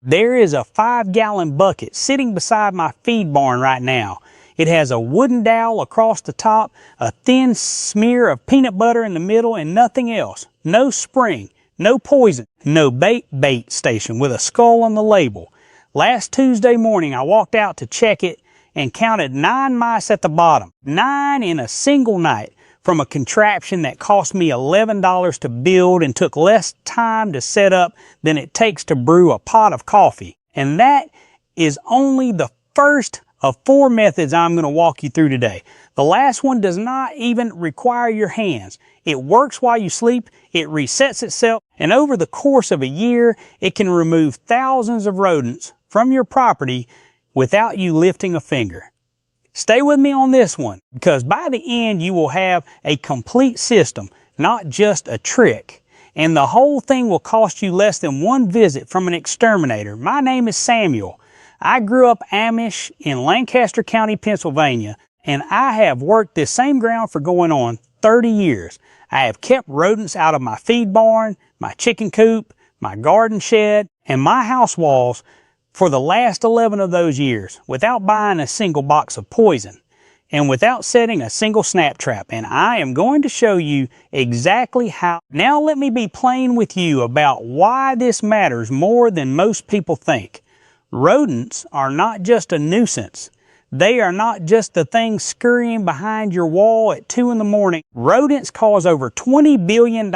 There is a 5-gallon bucket sitting beside my feed barn right now. It has a wooden dowel across the top, a thin smear of peanut butter in the middle, and nothing else. No spring, no poison, no bait station with a skull on the label. Last Tuesday morning I walked out to check it and counted 9 mice at the bottom. 9 in a single night from a contraption that cost me $11 to build and took less time to set up than it takes to brew a pot of coffee. And that is only the first of 4 methods I'm going to walk you through today. The last one does not even require your hands. It works while you sleep, it resets itself, and over the course of a year, it can remove thousands of rodents from your property without you lifting a finger. Stay with me on this one, because by the end you will have a complete system, not just a trick. And the whole thing will cost you less than 1 visit from an exterminator. My name is Samuel. I grew up Amish in Lancaster County, Pennsylvania, and I have worked this same ground for going on 30 years. I have kept rodents out of my feed barn, my chicken coop, my garden shed, and my house walls for the last 11 of those years without buying a single box of poison and without setting a single snap trap. And I am going to show you exactly how. Now let me be plain with you about why this matters more than most people think. Rodents are not just a nuisance. They are not just the thing scurrying behind your wall at 2 in the morning. Rodents cause over $20 billion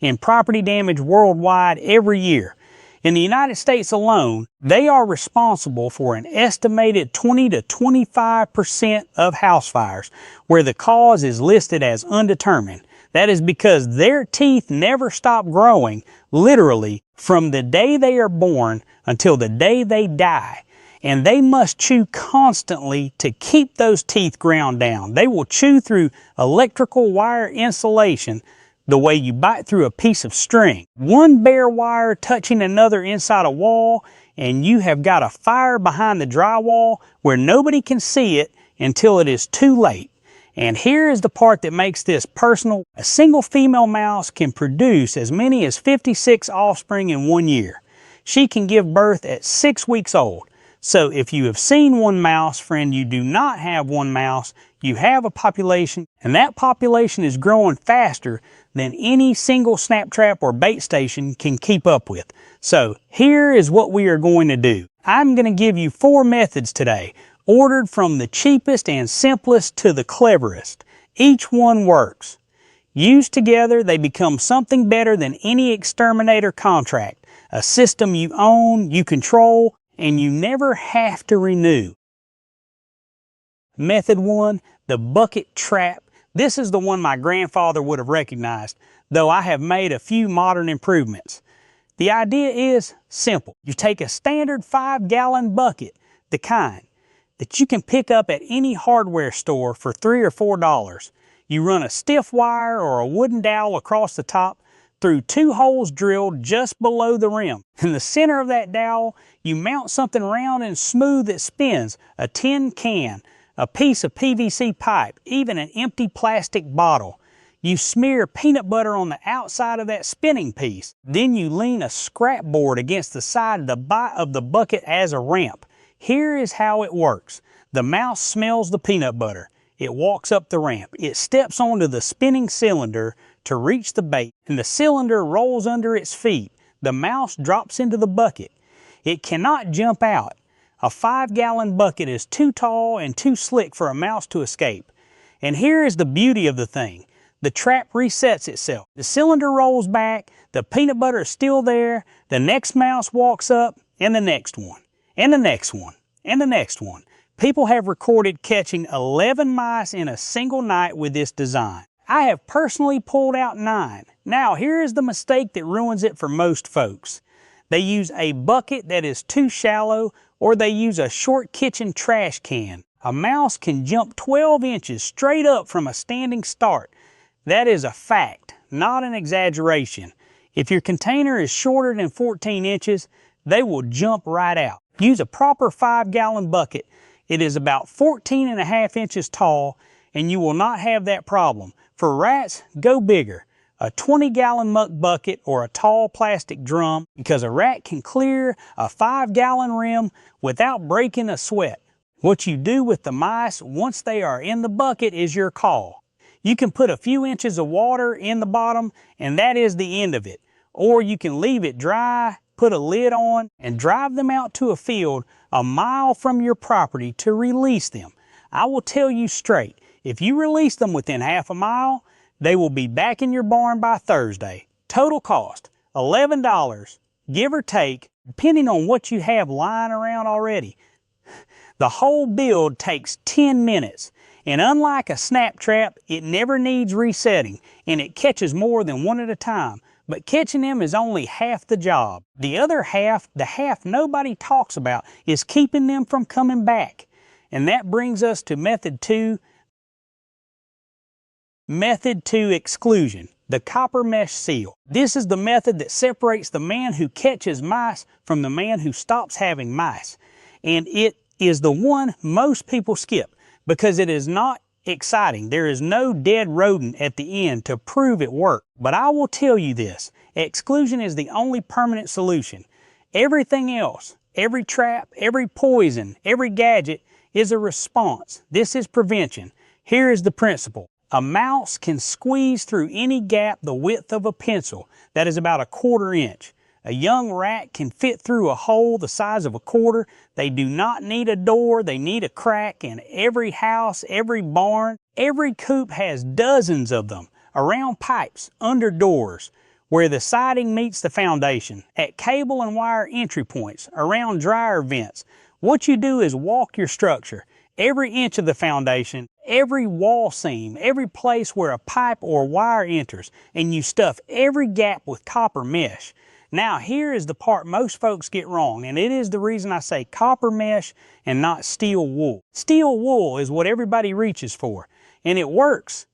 in property damage worldwide every year. In the United States alone, they are responsible for an estimated 20 to 25% of house fires, where the cause is listed as undetermined. That is because their teeth never stop growing, literally, from the day they are born until the day they die. And they must chew constantly to keep those teeth ground down. They will chew through electrical wire insulation the way you bite through a piece of string. One bare wire touching another inside a wall, and you have got a fire behind the drywall where nobody can see it until it is too late. And here is the part that makes this personal. A single female mouse can produce as many as 56 offspring in 1 year. She can give birth at 6 weeks old. So if you have seen one mouse, friend, you do not have one mouse. You have a population, and that population is growing faster than any single snap trap or bait station can keep up with. So here is what we are going to do. I'm going to give you 4 methods today, ordered from the cheapest and simplest to the cleverest. Each one works. Used together, they become something better than any exterminator contract, a system you own, you control, and you never have to renew. Method 1, the bucket trap. This is the one my grandfather would have recognized, though I have made a few modern improvements. The idea is simple. You take a standard 5-gallon bucket, the kind that you can pick up at any hardware store for $3 or $4. You run a stiff wire or a wooden dowel across the top through 2 holes drilled just below the rim. In the center of that dowel, you mount something round and smooth that spins, a tin can, a piece of PVC pipe, even an empty plastic bottle. You smear peanut butter on the outside of that spinning piece. Then you lean a scrap board against the side of the bucket as a ramp. Here is how it works. The mouse smells the peanut butter. It walks up the ramp. It steps onto the spinning cylinder to reach the bait, and the cylinder rolls under its feet. The mouse drops into the bucket. It cannot jump out. A 5-gallon bucket is too tall and too slick for a mouse to escape. And here is the beauty of the thing. The trap resets itself. The cylinder rolls back, the peanut butter is still there, the next mouse walks up, and the next one, and the next one, and the next one. People have recorded catching 11 mice in a single night with this design. I have personally pulled out 9. Now here is the mistake that ruins it for most folks. They use a bucket that is too shallow, or they use a short kitchen trash can. A mouse can jump 12 inches straight up from a standing start. That is a fact, not an exaggeration. If your container is shorter than 14 inches, they will jump right out. Use a proper 5-gallon bucket. It is about 14.5 inches tall, and you will not have that problem. For rats, go bigger. a 20-gallon muck bucket or a tall plastic drum, because a rat can clear a 5-gallon rim without breaking a sweat. What you do with the mice once they are in the bucket is your call. You can put a few inches of water in the bottom and that is the end of it. Or you can leave it dry, put a lid on, and drive them out to a field a mile from your property to release them. I will tell you straight, if you release them within half a mile, they will be back in your barn by Thursday. Total cost, $11, give or take, depending on what you have lying around already. The whole build takes 10 minutes, and unlike a snap trap, it never needs resetting, and it catches more than one at a time. But catching them is only half the job. The other half, the half nobody talks about, is keeping them from coming back. And that brings us to method two exclusion, the copper mesh seal. This is the method that separates the man who catches mice from the man who stops having mice. And it is the one most people skip because it is not exciting. There is no dead rodent at the end to prove it worked. But I will tell you this, exclusion is the only permanent solution. Everything else, every trap, every poison, every gadget is a response. This is prevention. Here is the principle. A mouse can squeeze through any gap the width of a pencil. That is about 1/4 inch. A young rat can fit through a hole the size of a quarter. They do not need a door, they need a crack, and every house, every barn, every coop has dozens of them, around pipes, under doors, where the siding meets the foundation, at cable and wire entry points, around dryer vents. What you do is walk your structure, every inch of the foundation, every wall seam, every place where a pipe or wire enters, and you stuff every gap with copper mesh. Now here is the part most folks get wrong, and it is the reason I say copper mesh and not steel wool. Steel wool is what everybody reaches for, and it works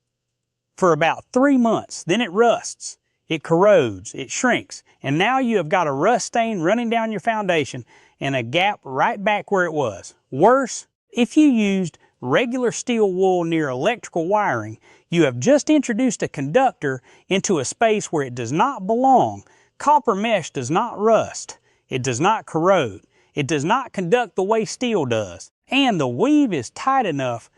for about 3 months. Then it rusts, it corrodes, it shrinks, and now you have got a rust stain running down your foundation and a gap right back where it was. Worse, if you used regular steel wool near electrical wiring, you have just introduced a conductor into a space where it does not belong. Copper mesh does not rust, it does not corrode, it does not conduct the way steel does, and the weave is tight enough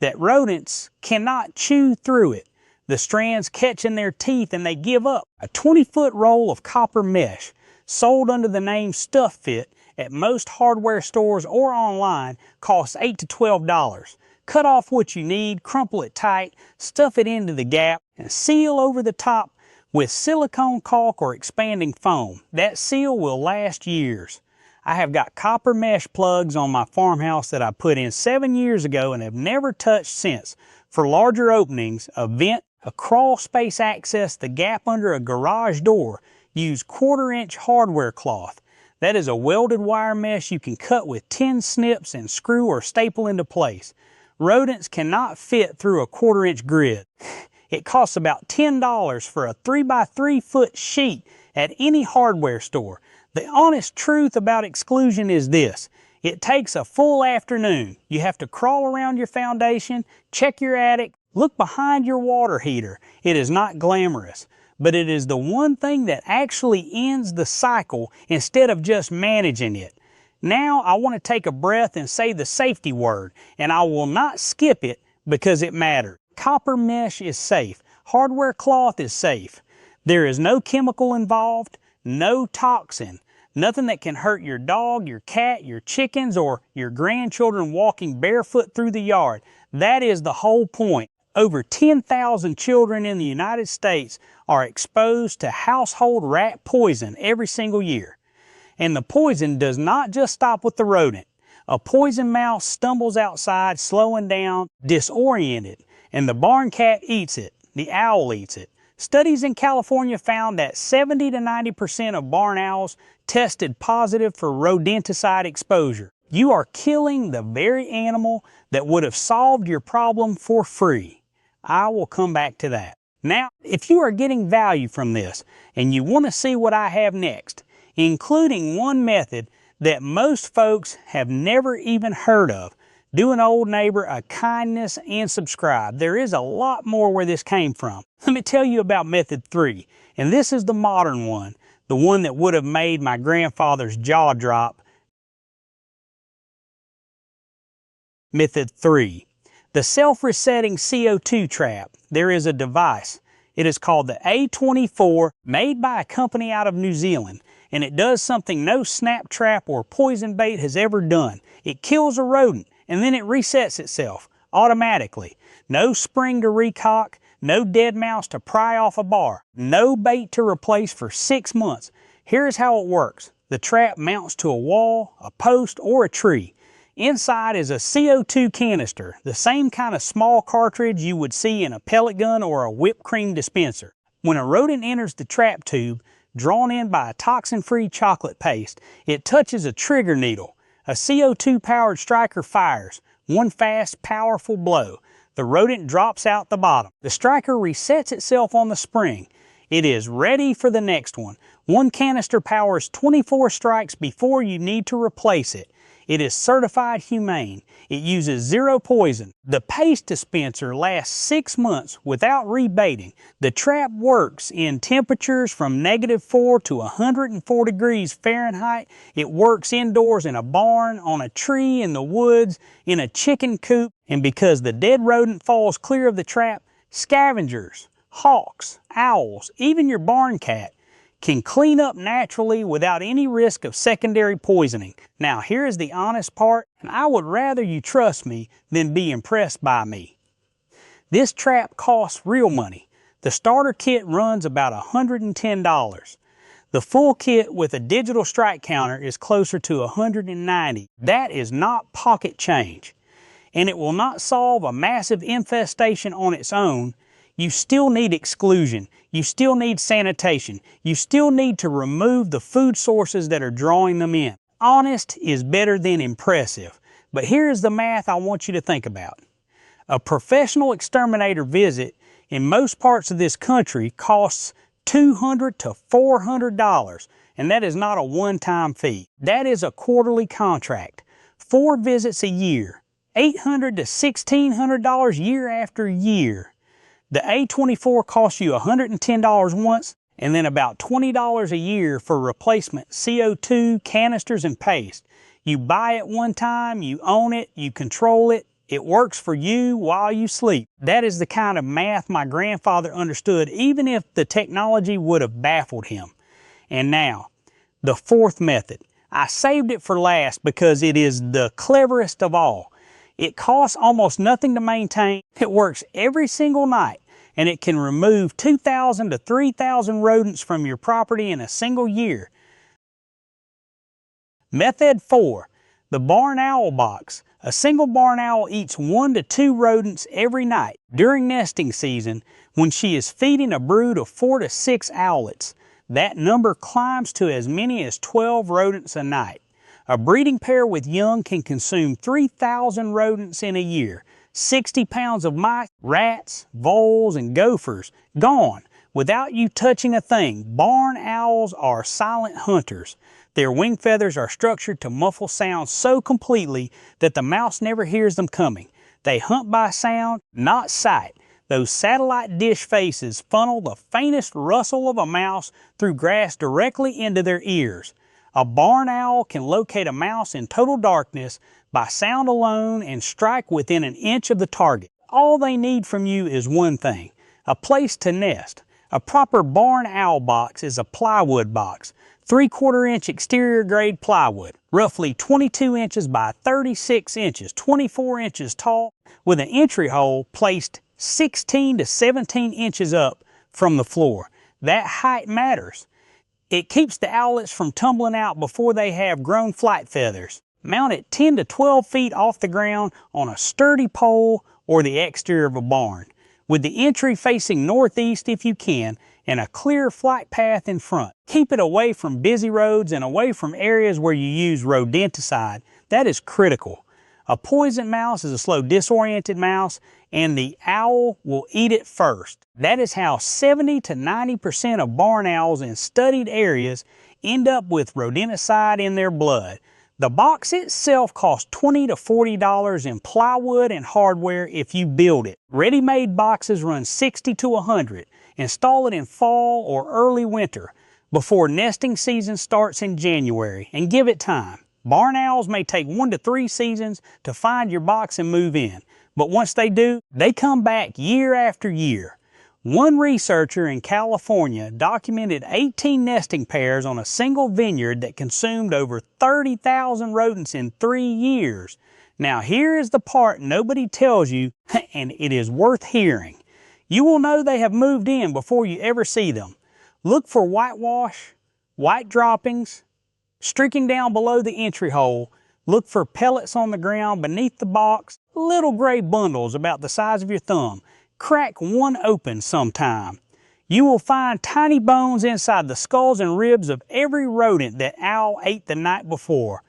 that rodents cannot chew through it. The strands catch in their teeth and they give up. A 20-foot roll of copper mesh, sold under the name Stuff Fit at most hardware stores or online, costs $8 to $12. Cut off what you need, crumple it tight, stuff it into the gap, and seal over the top with silicone caulk or expanding foam. That seal will last years. I have got copper mesh plugs on my farmhouse that I put in 7 years ago and have never touched since. For larger openings, a vent, a crawl space access, the gap under a garage door, use 1/4 inch hardware cloth. That is a welded wire mesh you can cut with 10 snips and screw or staple into place. Rodents cannot fit through a 1/4 inch grid. It costs about $10 for a 3x3 foot sheet at any hardware store. The honest truth about exclusion is this: it takes a full afternoon. You have to crawl around your foundation, check your attic, look behind your water heater. It is not glamorous, but it is the one thing that actually ends the cycle instead of just managing it. Now I want to take a breath and say the safety word, and I will not skip it because it matters. Copper mesh is safe. Hardware cloth is safe. There is no chemical involved, no toxin, nothing that can hurt your dog, your cat, your chickens, or your grandchildren walking barefoot through the yard. That is the whole point. Over 10,000 children in the United States are exposed to household rat poison every single year. And the poison does not just stop with the rodent. A poison mouse stumbles outside, slowing down, disoriented, and the barn cat eats it, the owl eats it. Studies in California found that 70 to 90% of barn owls tested positive for rodenticide exposure. You are killing the very animal that would have solved your problem for free. I will come back to that. Now, if you are getting value from this and you want to see what I have next, including one method that most folks have never even heard of, Do an old neighbor a kindness and subscribe. There is a lot more where this came from. Let me tell you about method 3, and this is the modern one, the one that would have made my grandfather's jaw drop. Method 3, the self-resetting CO2 trap. There is a device. It is called the A24, made by a company out of New Zealand, and it does something no snap trap or poison bait has ever done. It kills a rodent, and then it resets itself automatically. No spring to recock, no dead mouse to pry off a bar, no bait to replace for 6 months. Here's how it works. The trap mounts to a wall, a post, or a tree. Inside is a CO2 canister, the same kind of small cartridge you would see in a pellet gun or a whipped cream dispenser. When a rodent enters the trap tube, drawn in by a toxin-free chocolate paste, it touches a trigger needle. A CO2-powered striker fires, one fast, powerful blow. The rodent drops out the bottom. The striker resets itself on the spring. It is ready for the next one. One canister powers 24 strikes before you need to replace it. It is certified humane. It uses 0 poison. The paste dispenser lasts 6 months without rebaiting. The trap works in temperatures from -4 to 104 degrees Fahrenheit. It works indoors in a barn, on a tree, in the woods, in a chicken coop. And because the dead rodent falls clear of the trap, scavengers, hawks, owls, even your barn cat can clean up naturally without any risk of secondary poisoning. Now here is the honest part, and I would rather you trust me than be impressed by me. This trap costs real money. The starter kit runs about $110. The full kit with a digital strike counter is closer to $190. That is not pocket change. And it will not solve a massive infestation on its own. You still need exclusion. You still need sanitation. You still need to remove the food sources that are drawing them in. Honest is better than impressive. But here's the math I want you to think about. A professional exterminator visit in most parts of this country costs $200 to $400, and that is not a one-time fee. That is a quarterly contract. 4 visits a year, $800 to $1,600 year after year. The A24 costs you $110 once, and then about $20 a year for replacement CO2, canisters, and paste. You buy it one time, you own it, you control it, it works for you while you sleep. That is the kind of math my grandfather understood, even if the technology would have baffled him. And now, the 4th method. I saved it for last because it is the cleverest of all. It costs almost nothing to maintain. It works every single night, and it can remove 2,000 to 3,000 rodents from your property in a single year. Method 4, the barn owl box. A single barn owl eats 1 to 2 rodents every night. During nesting season, when she is feeding a brood of 4 to 6 owlets, that number climbs to as many as 12 rodents a night. A breeding pair with young can consume 3,000 rodents in a year. 60 pounds of mice, rats, voles, and gophers gone without you touching a thing. Barn owls are silent hunters. Their wing feathers are structured to muffle sound so completely that the mouse never hears them coming. They hunt by sound, not sight. Those satellite dish faces funnel the faintest rustle of a mouse through grass directly into their ears. A barn owl can locate a mouse in total darkness by sound alone and strike within an inch of the target. All they need from you is one thing: a place to nest. A proper barn owl box is a plywood box, 3/4 inch exterior grade plywood, roughly 22 inches by 36 inches, 24 inches tall, with an entry hole placed 16 to 17 inches up from the floor. That height matters. It keeps the owlets from tumbling out before they have grown flight feathers. Mount it 10 to 12 feet off the ground on a sturdy pole or the exterior of a barn, with the entry facing northeast if you can, and a clear flight path in front. Keep it away from busy roads and away from areas where you use rodenticide. That is critical. A poisoned mouse is a slow, disoriented mouse, and the owl will eat it first. That is how 70 to 90% of barn owls in studied areas end up with rodenticide in their blood. The box itself costs $20 to $40 in plywood and hardware if you build it. Ready-made boxes run $60 to $100. Install it in fall or early winter before nesting season starts in January, and give it time. Barn owls may take 1 to 3 seasons to find your box and move in, but once they do, they come back year after year. One researcher in California documented 18 nesting pairs on a single vineyard that consumed over 30,000 rodents in 3 years. Now here is the part nobody tells you, and it is worth hearing. You will know they have moved in before you ever see them. Look for whitewash, white droppings, streaking down below the entry hole. Look for pellets on the ground beneath the box, little gray bundles about the size of your thumb. Crack one open sometime. You will find tiny bones inside the skulls and ribs of every rodent that owl ate the night before.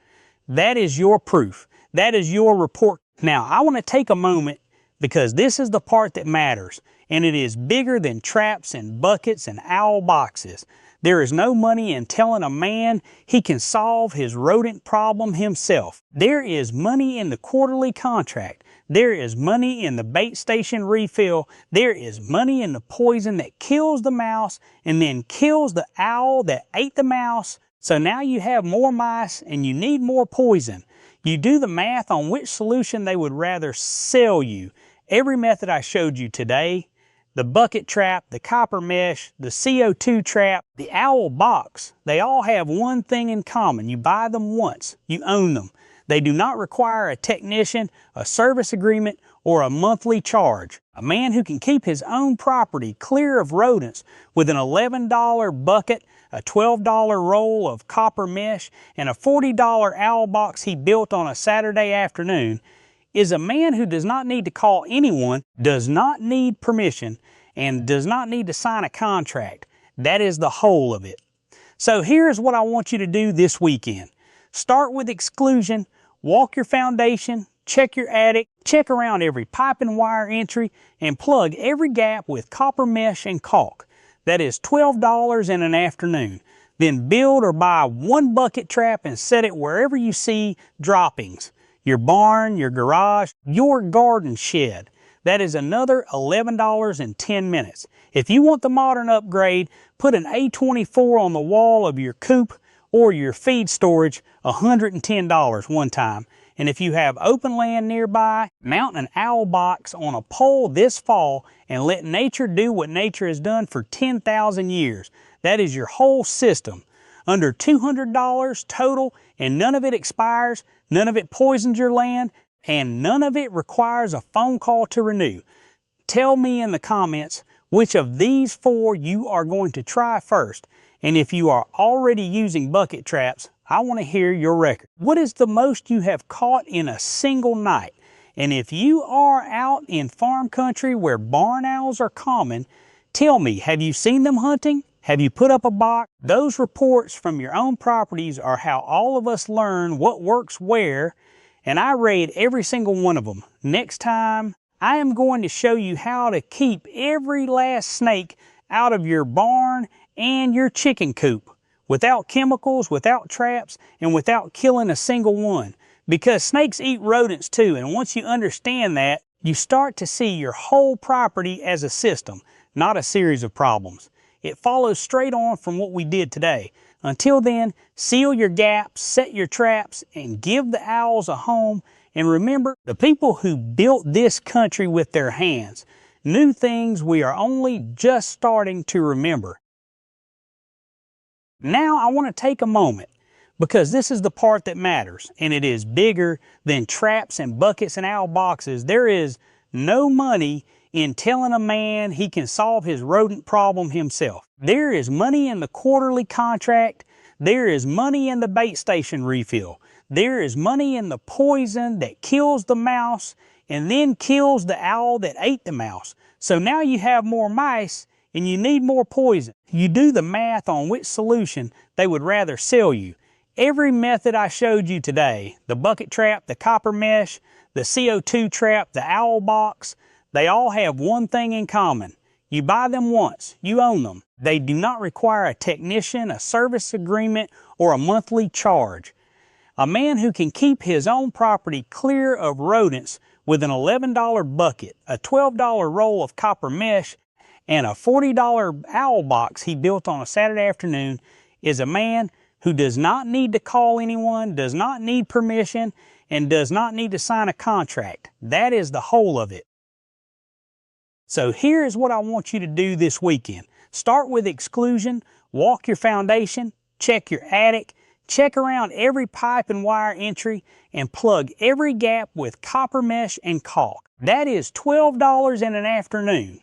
That is your proof. That is your report. Now, I want to take a moment because this is the part that matters, and it is bigger than traps and buckets and owl boxes. There is no money in telling a man he can solve his rodent problem himself. There is money in the quarterly contract. There is money in the bait station refill. There is money in the poison that kills the mouse and then kills the owl that ate the mouse. So now you have more mice and you need more poison. You do the math on which solution they would rather sell you. Every method I showed you today, the bucket trap, the copper mesh, the CO2 trap, the owl box, they all have one thing in common. You buy them once, you own them. They do not require a technician, a service agreement, or a monthly charge. A man who can keep his own property clear of rodents with an $11 bucket, a $12 roll of copper mesh, and a $40 owl box he built on a Saturday afternoon is a man who does not need to call anyone, does not need permission, and does not need to sign a contract. That is the whole of it. So here's what I want you to do this weekend. Start with exclusion, walk your foundation, check your attic, check around every pipe and wire entry, and plug every gap with copper mesh and caulk. That is $12 in an afternoon. Then build or buy one bucket trap and set it wherever you see droppings. Your barn, your garage, your garden shed. That is another $11 in 10 minutes. If you want the modern upgrade, put an A24 on the wall of your coop or your feed storage, $110 one time. And if you have open land nearby, mount an owl box on a pole this fall and let nature do what nature has done for 10,000 years. That is your whole system. Under $200 total, and none of it expires, none of it poisons your land, and none of it requires a phone call to renew. Tell me in the comments which of these 4 you are going to try first. And if you are already using bucket traps, I want to hear your record. What is the most you have caught in a single night? And if you are out in farm country where barn owls are common, tell me, have you seen them hunting? Have you put up a box? Those reports from your own properties are how all of us learn what works where, and I rate every single one of them. Next time, I am going to show you how to keep every last snake out of your barn and your chicken coop without chemicals, without traps, and without killing a single one. Because snakes eat rodents too, and once you understand that, you start to see your whole property as a system, not a series of problems. It follows straight on from what we did today. Until then, seal your gaps, set your traps, and give the owls a home. And remember, the people who built this country with their hands knew things we are only just starting to remember. Now I want to take a moment, because this is the part that matters, and it is bigger than traps and buckets and owl boxes. There is no money in telling a man he can solve his rodent problem himself. There is money in the quarterly contract. There is money in the bait station refill. There is money in the poison that kills the mouse and then kills the owl that ate the mouse. So now you have more mice and you need more poison. You do the math on which solution they would rather sell you. Every method I showed you today, the bucket trap, the copper mesh, the CO2 trap, the owl box, they all have one thing in common. You buy them once, you own them. They do not require a technician, a service agreement, or a monthly charge. A man who can keep his own property clear of rodents with an $11 bucket, a $12 roll of copper mesh, and a $40 owl box he built on a Saturday afternoon is a man who does not need to call anyone, does not need permission, and does not need to sign a contract. That is the whole of it. So here is what I want you to do this weekend. Start with exclusion, walk your foundation, check your attic, check around every pipe and wire entry, and plug every gap with copper mesh and caulk. That is $12 in an afternoon.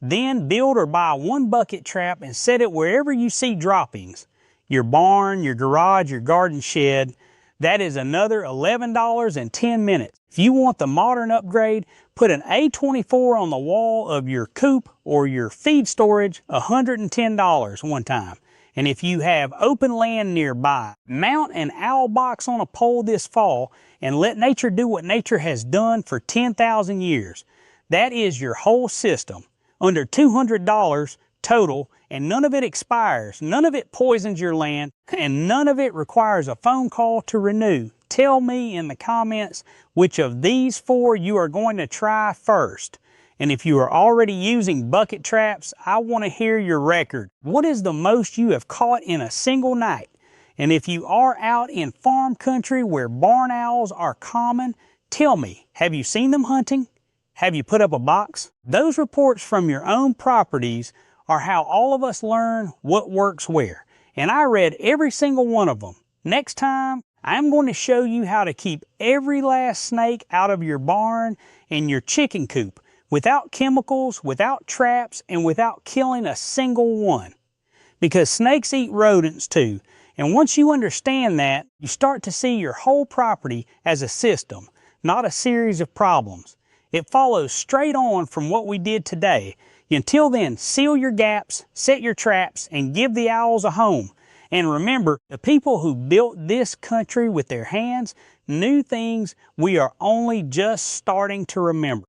Then build or buy one bucket trap and set it wherever you see droppings. Your barn, your garage, your garden shed. That is another $11 in 10 minutes. If you want the modern upgrade, put an A24 on the wall of your coop or your feed storage, $110 one time. And if you have open land nearby, mount an owl box on a pole this fall and let nature do what nature has done for 10,000 years. That is your whole system, under $200 total, and none of it expires, none of it poisons your land, and none of it requires a phone call to renew. Tell me in the comments which of these four you are going to try first. And if you are already using bucket traps, I want to hear your record. What is the most you have caught in a single night? And if you are out in farm country where barn owls are common, tell me, have you seen them hunting? Have you put up a box? Those reports from your own properties are how all of us learn what works where. And I read every single one of them. Next time, I'm going to show you how to keep every last snake out of your barn and your chicken coop without chemicals, without traps, and without killing a single one. Because snakes eat rodents too. And once you understand that, you start to see your whole property as a system, not a series of problems. It follows straight on from what we did today. Until then, seal your gaps, set your traps, and give the owls a home. And remember, the people who built this country with their hands knew things we are only just starting to remember.